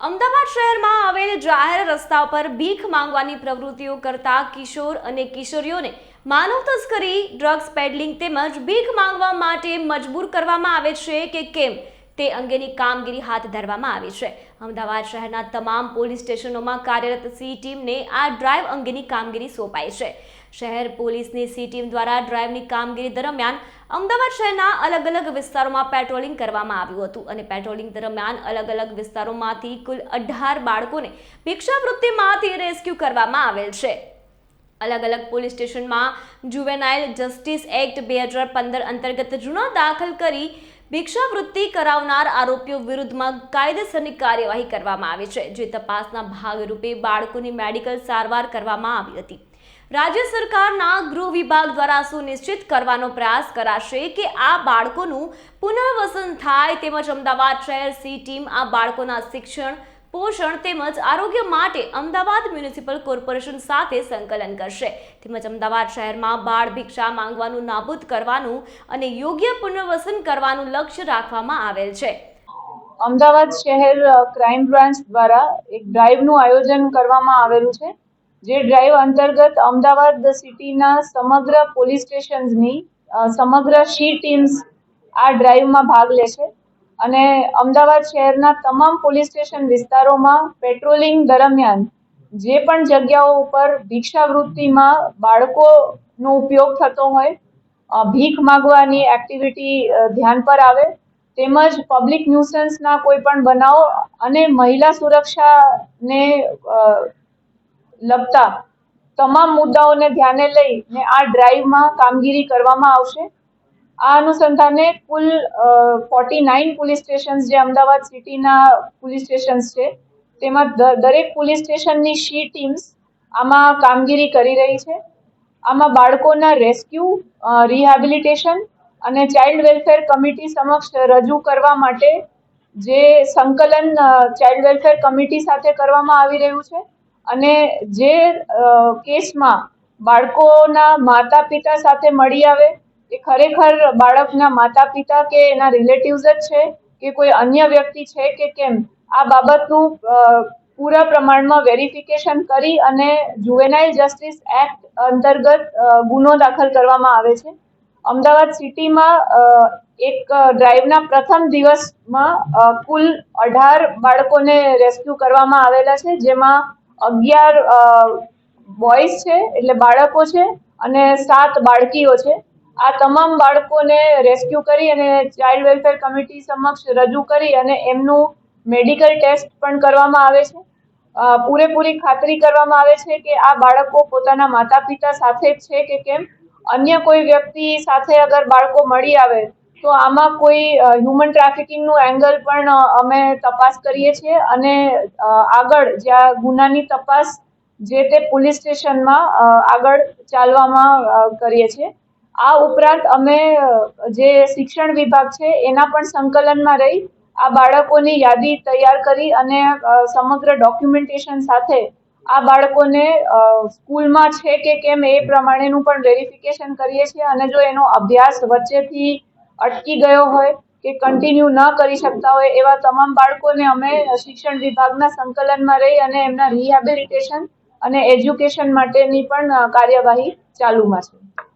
અમદાવાદ શહેરમાં આવેલ જાહેર રસ્તા પર ભીખ માંગવાની પ્રવૃત્તિઓ કરતા કિશોર અને કિશોરીઓને માનવ તસ્કરી, ડ્રગ્સ પેડલિંગ તેમજ ભીખ માંગવા માટે મજબૂર કરવામાં આવે છે કે કેમ તે અંગેની કામગીરી હાથ ધરવામાં આવી છે. અમદાવાદ શહેરના તમામ પોલીસ સ્ટેશનોમાં કાર્યરત સી ટીમને આ ડ્રાઈવ અંગેની કામગીરી સોંપાઈ છે. શહેર પોલીસની સી ટીમ દ્વારા ડ્રાઈવની કામગીરી દરમિયાન અમદાવાદ શહેરના અલગ અલગ વિસ્તારોમાં પેટ્રોલિંગ કરવામાં આવ્યું હતું અને પેટ્રોલિંગ દરમિયાન અલગ અલગ વિસ્તારોમાંથી કુલ 18 બાળકોને ભિક્ષાવૃત્તિમાંથી રેસ્ક્યુ કરવામાં આવેલ છે. અલગ અલગ પોલીસ સ્ટેશનમાં જુવેનાઇલ જસ્ટિસ એક્ટ 2015 અંતર્ગત ગુનો દાખલ કરી ભિક્ષાવૃત્તિ કરાવનાર આરોપીઓ વિરુદ્ધમાં કાયદેસરની કાર્યવાહી કરવામાં આવી છે, જે તપાસના ભાગરૂપે બાળકોની મેડિકલ સારવાર કરવામાં આવી હતી. રાજ્ય સરકારના ગૃહ વિભાગ દ્વારા સુનિશ્ચિત કરવાનો પ્રયાસ કરાશે કે આ બાળકોનું પુનર્વસન થાય, તેમજ અમદાવાદ શહેર સી ટીમ આ બાળકોના શિક્ષણ, પોષણ તેમજ આરોગ્ય માટે અમદાવાદ મ્યુનિસિપલ કોર્પોરેશન સાથે સંકલન કરશે, તેમજ અમદાવાદ શહેરમાં બાળ ભિક્ષા માંગવાનું નાબૂદ કરવાનું અને યોગ્ય પુનર્વસન કરવાનું લક્ષ્ય રાખવામાં આવેલ છે. અમદાવાદ શહેર ક્રાઇમ બ્રાન્ચ દ્વારા એક ડ્રાઈવનું આયોજન કરવામાં આવેલું છે, જે ડ્રાઈવ અંતર્ગત અમદાવાદ સિટીના સમગ્ર પોલીસ સ્ટેશન્સની સમગ્ર સી ટીમ્સ આ ડ્રાઈવમાં ભાગ લેશે અને અમદાવાદ શહેરના તમામ પોલીસ સ્ટેશન વિસ્તારોમાં પેટ્રોલિંગ દરમિયાન જે પણ જગ્યાઓ ઉપર ભિક્ષાવૃત્તિમાં બાળકોનો ઉપયોગ થતો હોય, ભીખ માગવાની એક્ટિવિટી ધ્યાન પર આવે, તેમજ પબ્લિક ન્યુસન્સના કોઈ પણ બનાવ અને મહિલા સુરક્ષાને લગતા તમામ મુદ્દાઓને ધ્યાને લઈને આ ડ્રાઈવમાં કામગીરી કરવામાં આવશે. આ અનુસંધાને કુલ 49 પોલીસ સ્ટેશન્સ જે અમદાવાદ સિટીના પોલીસ સ્ટેશન્સ છે, તેમાં દરેક પોલીસ સ્ટેશનની સી ટીમ્સ આમાં કામગીરી કરી રહી છે. આમાં બાળકોના રેસ્ક્યુ, રિહેબિલિટેશન અને ચાઇલ્ડ વેલફેર કમિટી સમક્ષ રજૂ કરવા માટે જે સંકલન ચાઇલ્ડ વેલફેર કમિટી સાથે કરવામાં આવી રહ્યું છે અને જે કેસમાં બાળકોના માતા પિતા સાથે મળી આવે, એ ખરેખર બાળકના માતા પિતા કે એના રિલેટિવ્સ જ છે કે કોઈ અન્ય વ્યક્તિ છે કે કેમ, આ બાબતનું પૂરા પ્રમાણમાં વેરિફિકેશન કરી અને જુવેનાઇલ જસ્ટિસ એક્ટ અંતર્ગત ગુનો દાખલ કરવામાં આવે છે. અમદાવાદ સિટીમાં એક ડ્રાઈવના પ્રથમ દિવસમાં કુલ 18 બાળકોને રેસ્ક્યુ કરવામાં આવેલા છે, જેમાં 11 બોયઝ છે એટલે બાળકો છે અને 7 બાળકીઓ છે. આ તમામ બાળકોને રેસ્ક્યુ કરી અને ચાઇલ્ડ વેલફેર કમિટી સમક્ષ રજૂ કરી અને એમનું મેડિકલ ટેસ્ટ પણ કરવામાં આવે છે. પૂરેપૂરી ખાતરી કરવામાં આવે છે કે આ બાળકો પોતાના માતા પિતા સાથે જ છે કે કેમ. અન્ય કોઈ વ્યક્તિ સાથે અગર બાળકો મળી આવે તો આમાં કોઈ હ્યુમન ટ્રાફિકિંગનું એંગલ પણ અમે તપાસ કરીએ છીએ અને આગળ જ્યાં ગુનાની તપાસ જે તે પોલીસ સ્ટેશનમાં આગળ ચાલવામાં કરીએ છીએ. આ ઉપરાંત અમે જે શિક્ષણ વિભાગ છે એના પણ સંકલનમાં રહી આ બાળકોની યાદી તૈયાર કરી અને સમગ્ર ડોક્યુમેન્ટેશન સાથે આ બાળકોને સ્કૂલમાં છે કે કેમ એ પ્રમાણેનું પણ વેરિફિકેશન કરીએ છીએ અને જો એનો અભ્યાસ વચ્ચેથી અટકી ગયો હોય કે કન્ટિન્યુ ન કરી શકતા હોય એવા તમામ બાળકોને અમે શિક્ષણ વિભાગના સંકલનમાં રહી અને એમના રિહેબિલિટેશન અને એજ્યુકેશન માટેની પણ કાર્યવાહી ચાલુમાં છે.